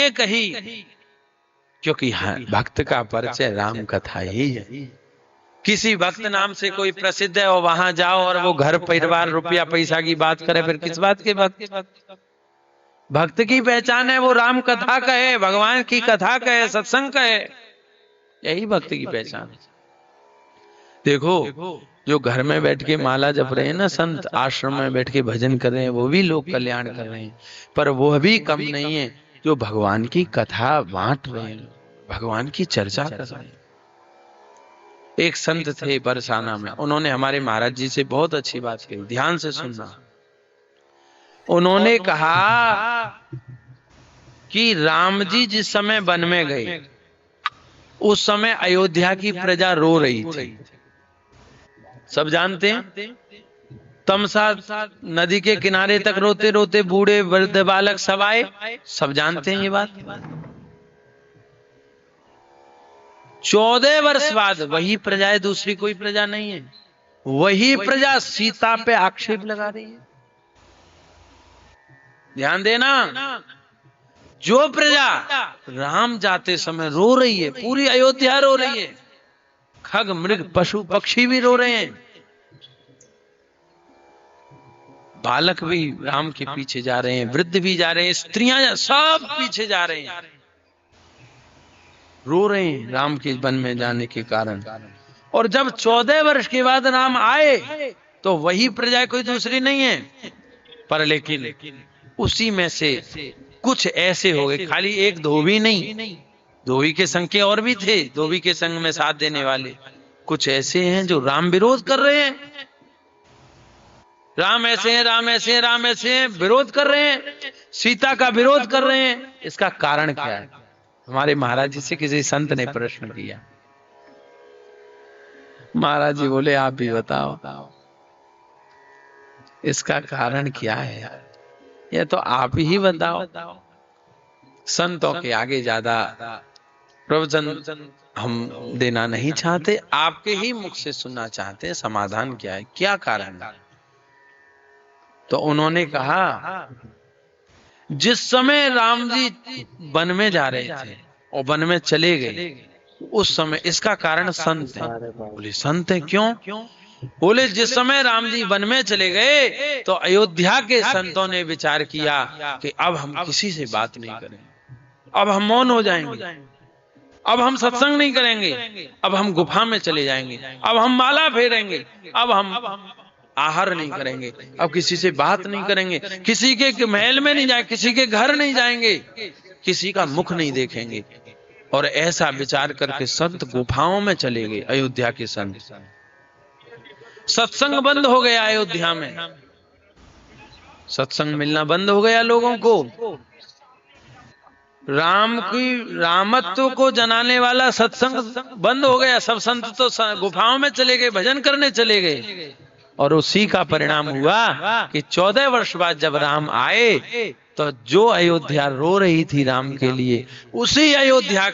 इसलिए कही क्योंकि भक्त का परिचय राम कथा ही है। किसी भक्त नाम से कोई प्रसिद्ध है और वहां जाओ और वो घर परिवार रुपया पैसा की बात करे, फिर किस बात के भक्त? भक्त की पहचान है वो राम कथा कहे, भगवान की कथा कहे, सत्संग कहे, यही भक्त की पहचान है। देखो जो घर में बैठ के माला जप रहे हैं ना संत, आश्रम में बैठ के भजन कर रहे हैं, वो भी लोक कल्याण कर रहे हैं, पर वो भी कम नहीं है जो भगवान की कथा बांट रहे हैं, भगवान की चर्चा कर रहे हैं। एक संत थे बरसाना में, उन्होंने हमारे महाराज जी से बहुत अच्छी बात कही, ध्यान से सुनना। उन्होंने कहा कि राम जी जिस समय वन में गए उस समय अयोध्या की प्रजा रो रही थी, सब जानते हैं। तमसा नदी के किनारे तक रोते रोते बूढ़े वृद्ध बालक सब आए, सब जानते हैं ये बात। 14 वर्ष बाद वही प्रजा है, दूसरी कोई प्रजा नहीं है, वही प्रजा सीता पे आक्षेप लगा रही है। ध्यान देना, जो प्रजा राम जाते समय रो रही है, पूरी अयोध्या रो रही है, खग मृग पशु पक्षी भी रो रहे हैं, बालक भी राम के पीछे जा रहे हैं, वृद्ध भी जा रहे हैं, स्त्रियां सब पीछे जा रहे हैं, रो रहे हैं राम के वन में जाने के कारण। और जब 14 वर्ष के बाद राम आए तो वही प्रजा कोई दूसरी नहीं है, पर लेकिन उसी में से कुछ ऐसे हो गए, खाली एक धोबी नहीं, धोबी के संग के और भी थे, धोबी के संग में साथ देने वाले कुछ ऐसे हैं जो राम विरोध कर रहे हैं, राम ऐसे हैं, राम ऐसे हैं, राम ऐसे हैं, विरोध कर रहे हैं, सीता का विरोध कर रहे हैं। इसका कारण क्या है? हमारे महाराज जी से किसी संत ने प्रश्न किया, महाराज जी बोले आप भी बताओ इसका कारण क्या है यार, ये तो आप ही बताओ। संतों के आगे ज्यादा प्रवचन हम देना नहीं चाहते, आपके ही मुख से सुनना चाहते हैं, समाधान क्या है, क्या कारण है? तो उन्होंने कहा जिस समय राम जी वन में जा रहे थे और वन में चले गए उस समय, इसका कारण संत है। बोले संत है क्यों? बोले जिस समय राम जी वन में चले गए तो अयोध्या के संतों ने विचार किया कि अब हम किसी से बात नहीं करेंगे, अब हम मौन हो जाएंगे, अब हम सत्संग नहीं करेंगे, अब हम गुफा में चले जाएंगे, अब हम माला फेरेंगे, अब हम आहार नहीं करेंगे, अब किसी से बात नहीं करेंगे, किसी के महल में नहीं जाएंगे, किसी के घर नहीं जाएंगे, किसी का मुख नहीं देखेंगे। और ऐसा विचार करके संत गुफाओं में चले गए, अयोध्या के संत। सत्संग बंद हो गया अयोध्या में, सत्संग मिलना बंद हो गया लोगों को, राम की रामत्व को जनाने वाला सत्संग बंद हो गया, सब संत तो गुफाओं में चले गए, भजन करने चले गए। और उसी का परिणाम हुआ कि 14 वर्ष बाद जब राम आए तो जो अयोध्या रो रही थी राम के लिए, उसी अयोध्या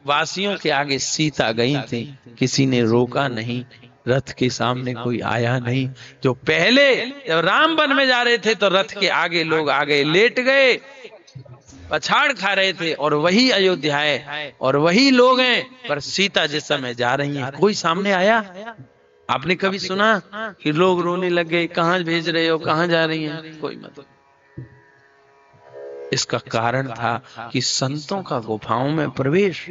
वासियों के आगे सीता गई थी, किसी ने रोका नहीं, रथ के सामने कोई आया नहीं। जो पहले जब राम वन में जा रहे थे तो रथ के आगे लोग आगे लेट गए, पछाड़ खा रहे थे, और वही अयोध्या है और वही लोग हैं, पर सीता जिस समय जा रही है कोई सामने आया? आपने कभी सुना कि लोग रोने लग गए, कहां भेज रहे हो, कहां जा रही हैं? कोई मत। इसका कारण था कि संतों का गुफाओं में प्रवेश,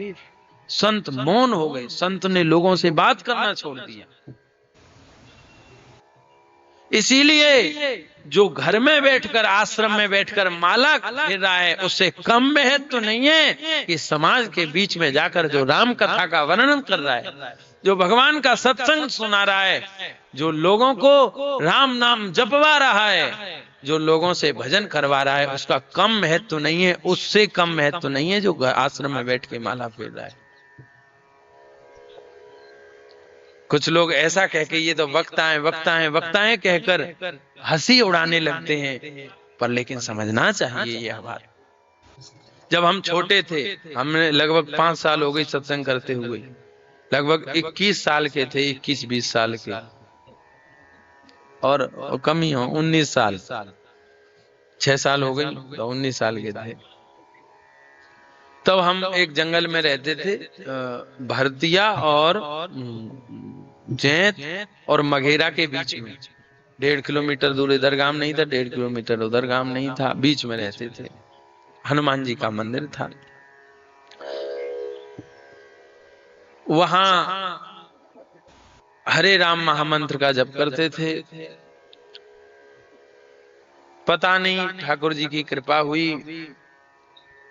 संत मौन हो गए, संत ने लोगों से बात करना छोड़ दिया। इसीलिए जो घर में बैठकर, आश्रम में बैठकर माला फेर रहा है उससे कम महत्व तो नहीं है कि समाज के बीच में जाकर जो राम कथा का वर्णन कर रहा है, जो भगवान का सत्संग सुना रहा है, जो लोगों को राम नाम जपवा रहा है, जो लोगों से भजन करवा रहा है, उसका कम महत्व तो नहीं है, उससे कम महत्व तो नहीं है जो आश्रम में बैठ के माला फेर रहा है। कुछ लोग ऐसा कह के ये तो वक्ता है, वक्ता है, वक्ता है कहकर हंसी उड़ाने लगते हैं, पर लेकिन समझना चाहिए यह बात। जब हम छोटे थे, हमने लगभग 5 साल हो गए सत्संग करते हुए, लगभग 21 साल के थे, 21-20 साल के, और कम ही हो 19 साल, 6 साल हो गए तो 19 साल के थे। तब हम एक जंगल में रहते थे, भरतिया और जैत और मघेरा के बीच में। 1.5 किलोमीटर दूर इधर गांव नहीं था, 1.5 किलोमीटर उधर गांव नहीं था, बीच में रहते थे। हनुमान जी का मंदिर था वहां। हरे राम महामंत्र का जप करते थे। पता नहीं ठाकुर जी की कृपा हुई,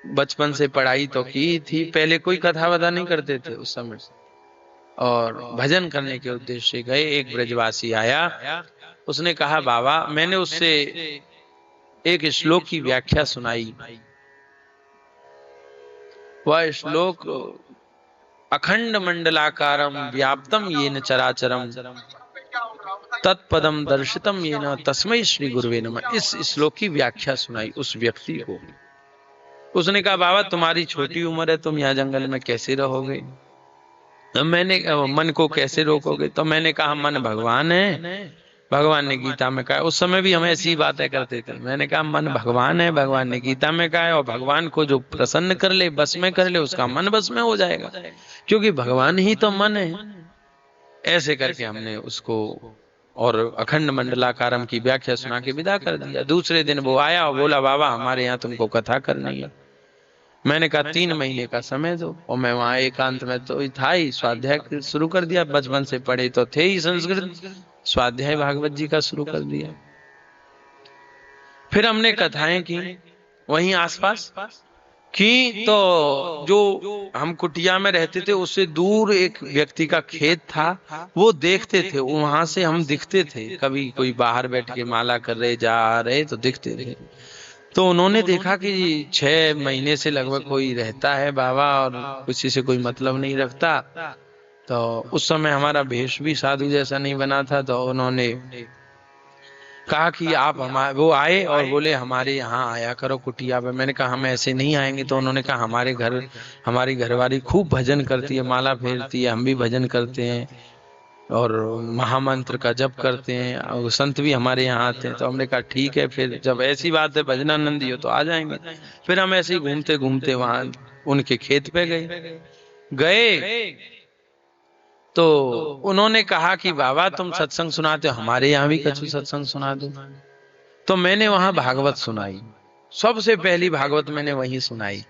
बचपन से पढ़ाई तो की थी। पहले कोई कथा वथा नहीं करते थे उस समय, और भजन करने के उद्देश्य से गए। एक ब्रजवासी आया, उसने कहा बाबा, मैंने उससे एक श्लोक की व्याख्या सुनाई। वह श्लोक अखंड मंडलाकारम व्याप्तम येन चराचरम तत्पदम दर्शितम येन तस्मै श्री गुरुवे नमः। इस श्लोक की व्याख्या सुनाई उस व्यक्ति को। उसने कहा बाबा, तुम्हारी छोटी उम्र है, तुम यहाँ जंगल में कैसे रहोगे? मैंने मन को कैसे रोकोगे? तो मैंने कहा मन भगवान है, भगवान ने गीता में कहा। उस समय भी हम ऐसी बातें करते थे। मैंने कहा मन भगवान है, भगवान ने गीता में कहा है, और भगवान को जो प्रसन्न कर ले, बस में कर ले, उसका मन बस में हो जाएगा, क्योंकि भगवान ही तो मन है। ऐसे करके हमने उसको और अखंड मंडलाकारम की व्याख्या सुना के विदा कर दिया। दूसरे दिन वो आया और बोला बाबा, हमारे यहाँ तुमको कथा करनी है। मैंने कहा 3 महीने का समय दो। और मैं वहां एकांत में तो था ही, स्वाध्याय शुरू कर दिया। बचपन से पढ़े तो थे ही संस्कृत, स्वाध्याय भागवत जी का शुरू कर दिया। फिर हमने कथाएं की वहीं आसपास की। तो जो हम कुटिया में रहते थे उससे दूर एक व्यक्ति का खेत था, वो देखते थे, वहां से हम दिखते थे। कभी कोई बाहर बैठ के माला कर रहे, जा रहे तो दिखते थे। तो उन्होंने देखा कि 6 महीने से लगभग कोई रहता है बाबा, और किसी से कोई मतलब नहीं रखता। तो उस समय हमारा भेष भी साधु जैसा नहीं बना था। तो उन्होंने कहा कि आप हमारे, वो आए और बोले हमारे यहाँ आया करो कुटिया पे। मैंने कहा हम ऐसे नहीं आएंगे। तो उन्होंने कहा हमारी घरवाली खूब भजन करती है, माला फेरती है, हम भी भजन करते हैं और महामंत्र का जप करते हैं, और संत भी हमारे यहाँ आते हैं। तो हमने कहा ठीक है, फिर जब ऐसी बात है भजनानंदी हो तो आ जाएंगे। फिर हम ऐसे ही घूमते घूमते वहां उनके खेत पे गए। तो उन्होंने कहा कि बाबा तुम सत्संग सुनाते हो, हमारे यहाँ भी कछु सत्संग सुना दो। तो मैंने वहां भागवत सुनाई, सबसे पहली भागवत मैंने वहीं सुनाई।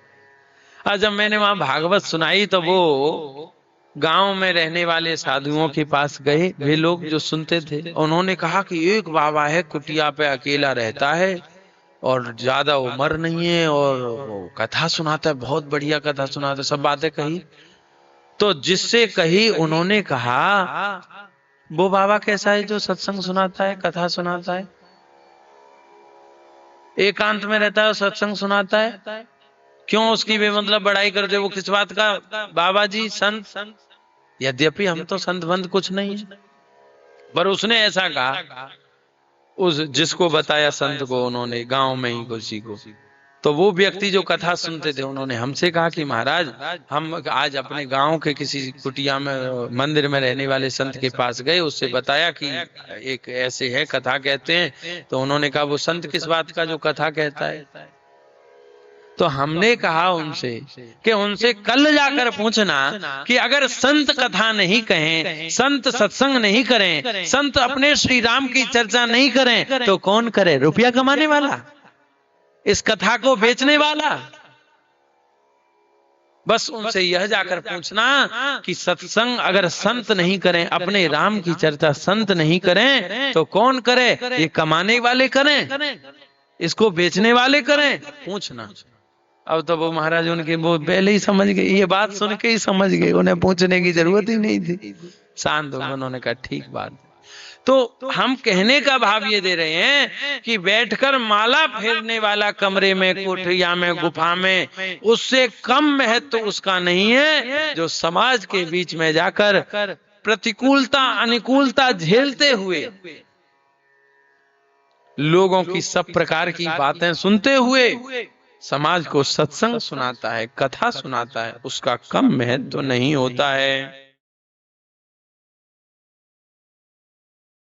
और जब मैंने वहां भागवत सुनाई तो वो गांव में रहने वाले साधुओं के पास गए, वे लोग जो सुनते थे। उन्होंने कहा कि एक बाबा है, कुटिया पे अकेला रहता है और ज्यादा उम्र नहीं है, और वो कथा सुनाता है, बहुत बढ़िया कथा सुनाता है। सब बातें कही। तो जिससे कही उन्होंने कहा वो बाबा कैसा है जो सत्संग सुनाता है, कथा सुनाता है, एकांत में रहता है और सत्संग सुनाता है, क्यों उसकी बेमतलब बड़ाई करते? वो किस बात का? बाबा जी संत, यद्यपि हम तो संत बंद कुछ नहीं है, पर उसने ऐसा कहा। उस जिसको बताया संत को, उन्होंने गांव में ही किसी को, तो वो व्यक्ति जो कथा सुनते थे उन्होंने हमसे कहा कि महाराज हम आज अपने गांव के किसी कुटिया में मंदिर में रहने वाले संत के पास गए, उससे बताया कि एक ऐसे है, कथा कहते हैं। तो उन्होंने कहा वो संत किस बात का जो कथा कहता है? तो हमने कहा उनसे कि उनसे कल जाकर पूछना कि अगर संत कथा नहीं कहें, संत सत्संग नहीं करें, संत अपने श्री राम की चर्चा नहीं करें, तो कौन करे? रुपया कमाने वाला, इस कथा को बेचने वाला। बस उनसे यह जाकर पूछना कि सत्संग अगर संत नहीं करें, अपने राम की चर्चा संत नहीं करें, तो कौन करे? ये कमाने वाले करें, इसको बेचने वाले करें? पूछना। अब तो वो महाराज उनके वो पहले ही समझ गए, ये बात सुन के ही समझ गए, उन्हें पूछने की जरूरत ही नहीं थी। शांत हो, उन्होंने कहा ठीक बात। तो हम कहने का भाव ये दे रहे हैं कि बैठकर माला फेरने वाला कमरे में, कोठरिया में, गुफा में, उससे कम महत्व उसका नहीं है जो समाज के बीच में जाकर प्रतिकूलता अनुकूलता झेलते हुए, लोगों की सब प्रकार की बातें सुनते हुए समाज को सत्संग सुनाता है, कथा सुनाता है, उसका कम महत्व नहीं होता है।